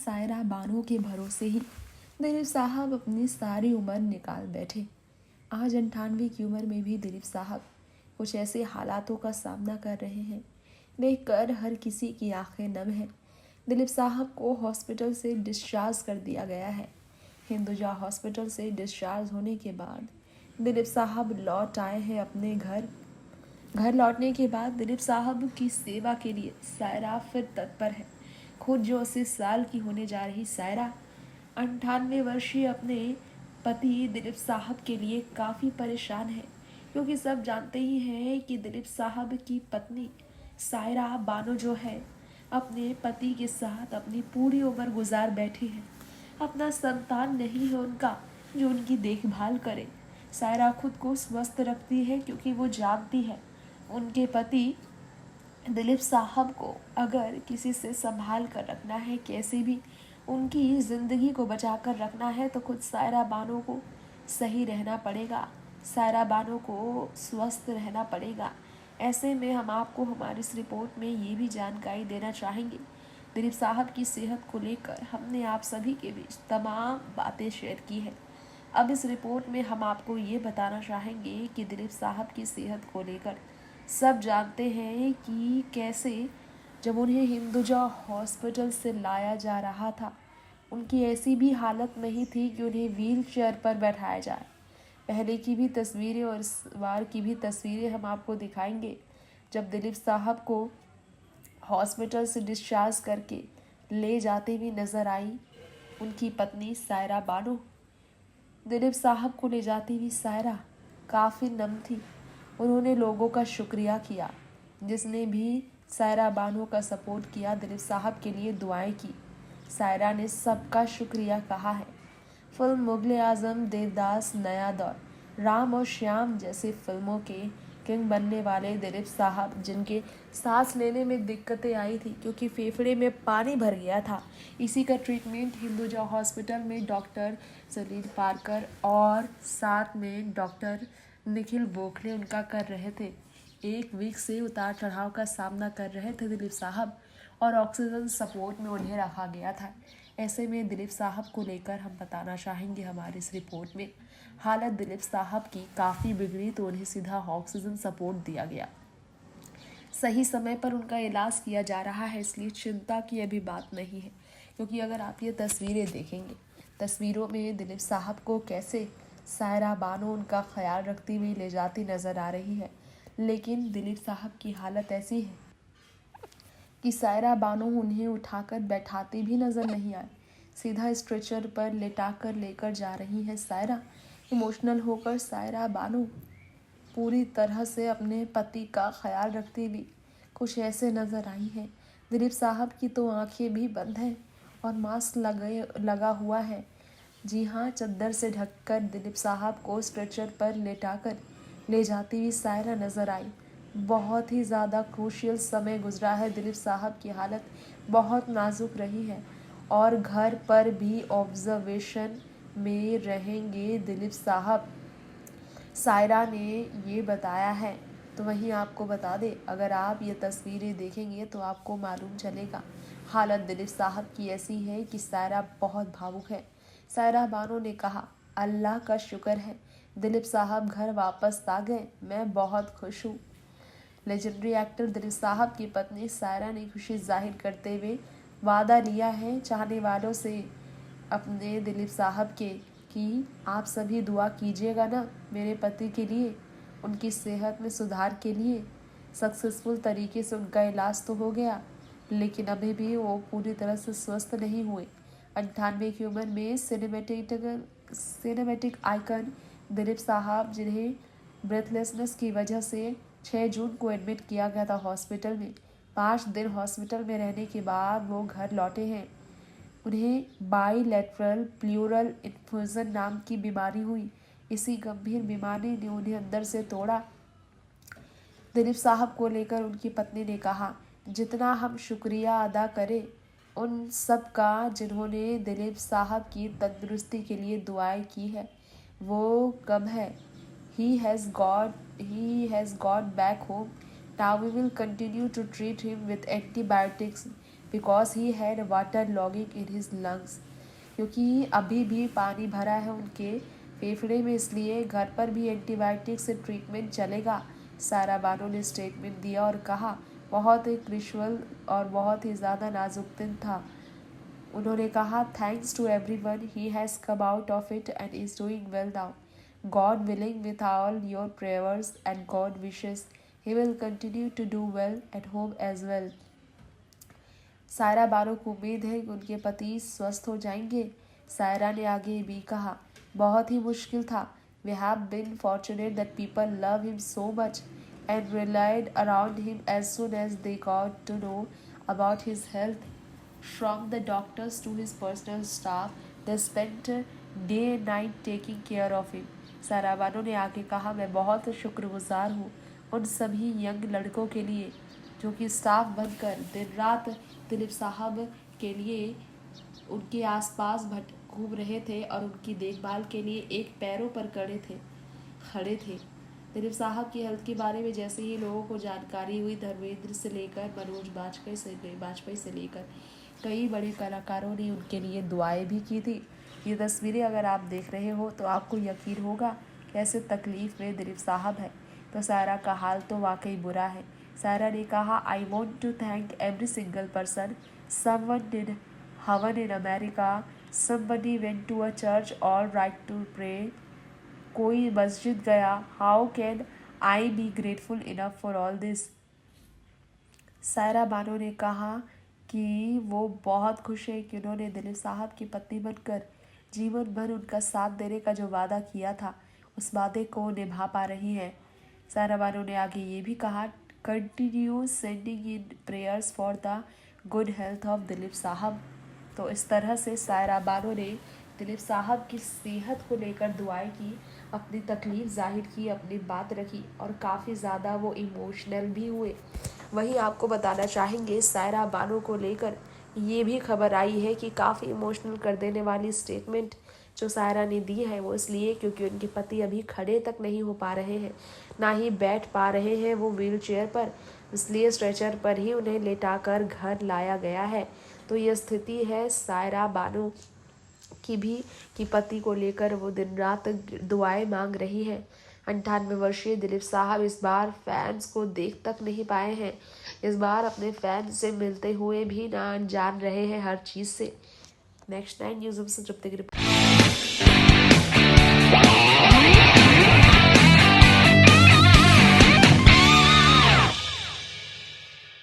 सायरा बानो के भरोसे ही दिलीप साहब अपनी सारी उम्र निकाल बैठे। आज 98 की उम्र में भी दिलीप साहब कुछ ऐसे हालातों का सामना कर रहे हैं देखकर हर किसी की आंखें नम हैं। दिलीप साहब को हॉस्पिटल से डिस्चार्ज कर दिया गया है। हिंदुजा हॉस्पिटल से डिस्चार्ज होने के बाद दिलीप साहब लौट आए हैं अपने घर। घर लौटने के बाद दिलीप साहब की सेवा के लिए सायरा फिर तत्पर है। खुद जो 80 साल की होने जा रही सायरा 98 वर्षीय अपने पति दिलीप साहब के लिए काफ़ी परेशान है, क्योंकि सब जानते ही हैं कि दिलीप साहब की पत्नी सायरा बानो जो है अपने पति के साथ अपनी पूरी उम्र गुजार बैठी है। अपना संतान नहीं है उनका जो उनकी देखभाल करे। सायरा खुद को स्वस्थ रखती है क्योंकि वो जानती है उनके पति दिलीप साहब को अगर किसी से संभाल कर रखना है, कैसे भी उनकी ज़िंदगी को बचा कर रखना है, तो खुद सायरा बानो को सही रहना पड़ेगा, सायरा बानो को स्वस्थ रहना पड़ेगा। ऐसे में हम आपको हमारी इस रिपोर्ट में ये भी जानकारी देना चाहेंगे। दिलीप साहब की सेहत को लेकर हमने आप सभी के बीच तमाम बातें शेयर की है। अब इस रिपोर्ट में हम आपको ये बताना चाहेंगे कि दिलीप साहब की सेहत को लेकर सब जानते हैं कि कैसे जब उन्हें हिंदुजा हॉस्पिटल से लाया जा रहा था, उनकी ऐसी भी हालत नहीं थी कि उन्हें व्हील चेयर पर बैठाया जाए। पहले की भी तस्वीरें और इस बार की भी तस्वीरें हम आपको दिखाएंगे जब दिलीप साहब को हॉस्पिटल से डिस्चार्ज करके ले जाते हुए नज़र आई उनकी पत्नी सायरा बानो। दिलीप साहब को ले जाती हुई सायरा काफ़ी नम थी। उन्होंने लोगों का शुक्रिया किया जिसने भी सायरा बानो का सपोर्ट किया, दिलीप साहब के लिए दुआएं की। सायरा ने सबका शुक्रिया कहा है। फिल्म मुगले आजम, देवदास, नया दौर, राम और श्याम जैसी फिल्मों के किंग बनने वाले दिलीप साहब, जिनके सांस लेने में दिक्कतें आई थी क्योंकि फेफड़े में पानी भर गया था, इसी का ट्रीटमेंट हिंदुजा हॉस्पिटल में डॉक्टर सलील पारकर और साथ में डॉक्टर निखिल बोखले उनका कर रहे थे। 1 वीक से उतार चढ़ाव का सामना कर रहे थे दिलीप साहब और ऑक्सीजन सपोर्ट में उन्हें रखा गया था। ऐसे में दिलीप साहब को लेकर हम बताना चाहेंगे हमारी इस रिपोर्ट में हालत दिलीप साहब की काफ़ी बिगड़ी तो उन्हें सीधा ऑक्सीजन सपोर्ट दिया गया। सही समय पर उनका इलाज किया जा रहा है, इसलिए चिंता की अभी बात नहीं है। क्योंकि अगर आप ये तस्वीरें देखेंगे, तस्वीरों में दिलीप साहब को कैसे सायरा बानो उनका ख्याल रखती हुई ले जाती नज़र आ रही है, लेकिन दिलीप साहब की हालत ऐसी है कि सायरा बानो उन्हें उठाकर बैठाती भी नज़र नहीं आए। सीधा स्ट्रेचर पर लेटाकर लेकर जा रही है सायरा। इमोशनल होकर सायरा बानो पूरी तरह से अपने पति का ख्याल रखती हुई कुछ ऐसे नज़र आई है। दिलीप साहब की तो आंखें भी बंद हैं और मास्क लगा हुआ है। जी हाँ, चद्दर से ढककर दिलीप साहब को स्ट्रेचर पर लेटाकर ले जाती हुई सायरा नज़र आई। बहुत ही ज़्यादा क्रूशियल समय गुजरा है। दिलीप साहब की हालत बहुत नाजुक रही है और घर पर भी ऑब्जर्वेशन में रहेंगे दिलीप साहब, सायरा ने ये बताया है। तो वहीं आपको बता दें, अगर आप ये तस्वीरें देखेंगे तो आपको मालूम चलेगा हालत दिलीप साहब की ऐसी है कि सायरा बहुत भावुक है। सायरा बानो ने कहा, अल्लाह का शुक्र है दिलीप साहब घर वापस आ गए, मैं बहुत खुश हूँ। लेजेंडरी एक्टर दिलीप साहब की पत्नी सायरा ने खुशी जाहिर करते हुए वादा लिया है चाहने वालों से अपने दिलीप साहब के कि आप सभी दुआ कीजिएगा ना मेरे पति के लिए, उनकी सेहत में सुधार के लिए। सक्सेसफुल तरीके से उनका इलाज तो हो गया, लेकिन अभी भी वो पूरी तरह से स्वस्थ नहीं हुए। 98 की उम्र में सिनेमैटिक आइकन दिलीप साहब, जिन्हें ब्रेथलेसनेस की वजह से 6 जून को एडमिट किया गया था हॉस्पिटल में, 5 दिन हॉस्पिटल में रहने के बाद वो घर लौटे हैं। उन्हें बाईलेटरल प्लूरल इन्फ्यूजन नाम की बीमारी हुई। इसी गंभीर बीमारी ने उन्हें अंदर से तोड़ा। दिलीप साहब को लेकर उनकी पत्नी ने कहा, जितना हम शुक्रिया अदा करें उन सब का जिन्होंने दिलीप साहब की तंदुरुस्ती के लिए दुआएं की है, वो कम है। He has got back home. Now we will continue to treat him with antibiotics. Because he had water logging in his lungs, क्योंकि अभी भी पानी भरा है उनके फेफड़े में, इसलिए घर पर भी एंटीबायोटिक से ट्रीटमेंट चलेगा। सारा बानो ने स्टेटमेंट दिया और कहा, बहुत ही क्रिशुअल और बहुत ही ज़्यादा नाजुक दिन था। उन्होंने कहा, thanks to everyone, he has come out of it and is doing well now. God willing, with all your prayers and God wishes, he will continue to do well at home as well. Saira Bano को उम्मीद है कि उनके पति स्वस्थ हो जाएंगे। सायरा ने आगे भी कहा, बहुत ही मुश्किल था। We have been fortunate that people love him so much and rallied around him as soon as they got to know about his health. From the doctors to his personal staff, they spent day and night taking care of him. सारा बानो ने आगे कहा, मैं बहुत शुक्रगुजार हूँ उन सभी यंग लड़कों के लिए जो कि स्टाफ बनकर दिन रात दिलीप साहब के लिए उनके आसपास घूम रहे थे और उनकी देखभाल के लिए एक पैरों पर खड़े थे। दिलीप साहब की हेल्थ के बारे में जैसे ही लोगों को जानकारी हुई, धर्मेंद्र से लेकर मनोज बाजपेयी से लेकर कई बड़े कलाकारों ने उनके लिए दुआएं भी की थी। ये तस्वीरें अगर आप देख रहे हो तो आपको यकीन होगा कैसे तकलीफ में दिलीप साहब है। तो सायरा का हाल तो वाकई बुरा है। सायरा ने कहा, I want to thank every single person, someone did हवन in America, somebody went to a church all right to pray, कोई मस्जिद गया। How can I be grateful enough for all this. Saira Bano ने कहा कि वो बहुत खुश है कि उन्होंने दिलीप साहब की पत्नी बनकर जीवन भर उनका साथ देने का जो वादा किया था, उस वादे को निभा पा रही है। सायरा बानो ने आगे ये भी कहा, continue sending in prayers for the good health of Dilip साहब। तो इस तरह से सायरा बानो ने दिलीप साहब की सेहत को लेकर दुआएं की, अपनी तकलीफ़ जाहिर की, अपनी बात रखी और काफ़ी ज़्यादा वो इमोशनल भी हुए। वहीं आपको बताना चाहेंगे सायरा बानो को लेकर ये भी खबर आई है कि काफ़ी इमोशनल कर देने वाली स्टेटमेंट जो सायरा ने दी है वो इसलिए क्योंकि उनके पति अभी खड़े तक नहीं हो पा रहे हैं, ना ही बैठ पा रहे हैं वो व्हील चेयर पर, इसलिए स्ट्रेचर पर ही उन्हें लेटाकर घर लाया गया है। तो ये स्थिति है सायरा बानो की भी कि पति को लेकर वो दिन रात दुआएं मांग रही है। 98 वर्षीय दिलीप साहब इस बार फैंस को देख तक नहीं पाए हैं। इस बार अपने फैंस से मिलते हुए भी ना जान रहे हैं हर चीज़ से। नेक्स्ट 9 न्यूज़ से जब तक